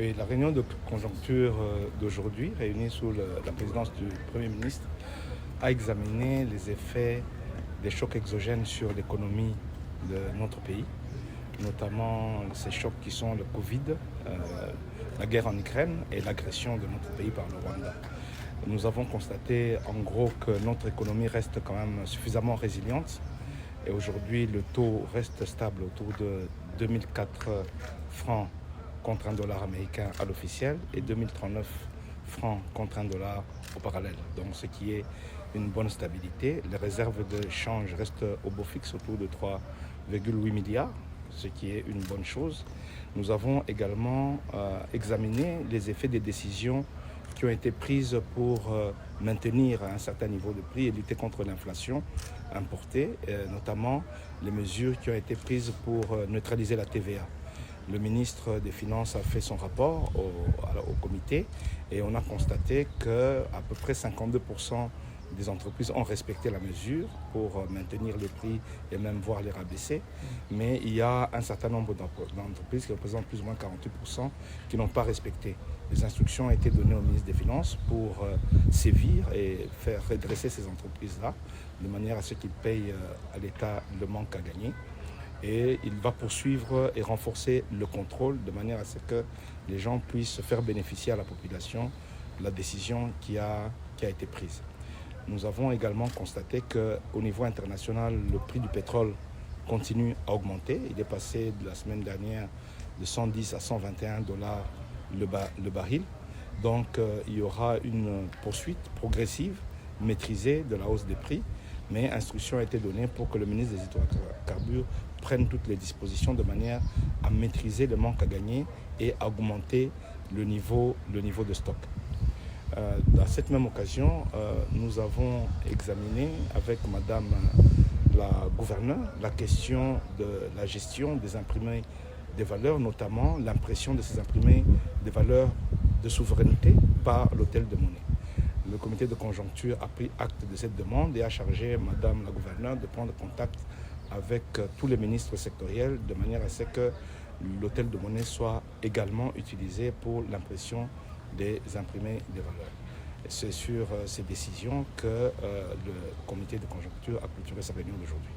Oui, la réunion de conjoncture d'aujourd'hui, réunie sous la présidence du Premier ministre, a examiné les effets des chocs exogènes sur l'économie de notre pays, notamment ces chocs qui sont le Covid, la guerre en Ukraine et l'agression de notre pays par le Rwanda. Nous avons constaté en gros que notre économie reste quand même suffisamment résiliente et aujourd'hui le taux reste stable autour de 2004 francs contre un dollar américain à l'officiel et 2039 francs contre un dollar au parallèle. Donc ce qui est une bonne stabilité. Les réserves de change restent au beau fixe autour de 3,8 milliards, ce qui est une bonne chose. Nous avons également examiné les effets des décisions qui ont été prises pour maintenir un certain niveau de prix et lutter contre l'inflation importée, notamment les mesures qui ont été prises pour neutraliser la TVA. Le ministre des Finances a fait son rapport au comité et on a constaté qu'à peu près 52% des entreprises ont respecté la mesure pour maintenir le prix et même voir les rabaisser. Mais il y a un certain nombre d'entreprises qui représentent plus ou moins 48% qui n'ont pas respecté. Les instructions ont été données au ministre des Finances pour sévir et faire redresser ces entreprises-là de manière à ce qu'ils payent à l'État le manque à gagner. Et il va poursuivre et renforcer le contrôle de manière à ce que les gens puissent faire bénéficier à la population de la décision qui a été prise. Nous avons également constaté qu'au niveau international, le prix du pétrole continue à augmenter. Il est passé de la semaine dernière de 110 à 121 dollars le baril. Donc il y aura une poursuite progressive, maîtrisée de la hausse des prix. Mais instruction a été donnée pour que le ministre des Hydrocarbures prenne toutes les dispositions de manière à maîtriser le manque à gagner et à augmenter le niveau de stock. À cette même occasion, nous avons examiné avec Madame la gouverneure la question de la gestion des imprimés des valeurs, notamment l'impression de ces imprimés des valeurs de souveraineté par l'hôtel de monnaie. Le comité de conjoncture a pris acte de cette demande et a chargé Madame la gouverneure de prendre contact avec tous les ministres sectoriels de manière à ce que l'hôtel de monnaie soit également utilisé pour l'impression des imprimés des valeurs. C'est sur ces décisions que le comité de conjoncture a clôturé sa réunion d'aujourd'hui.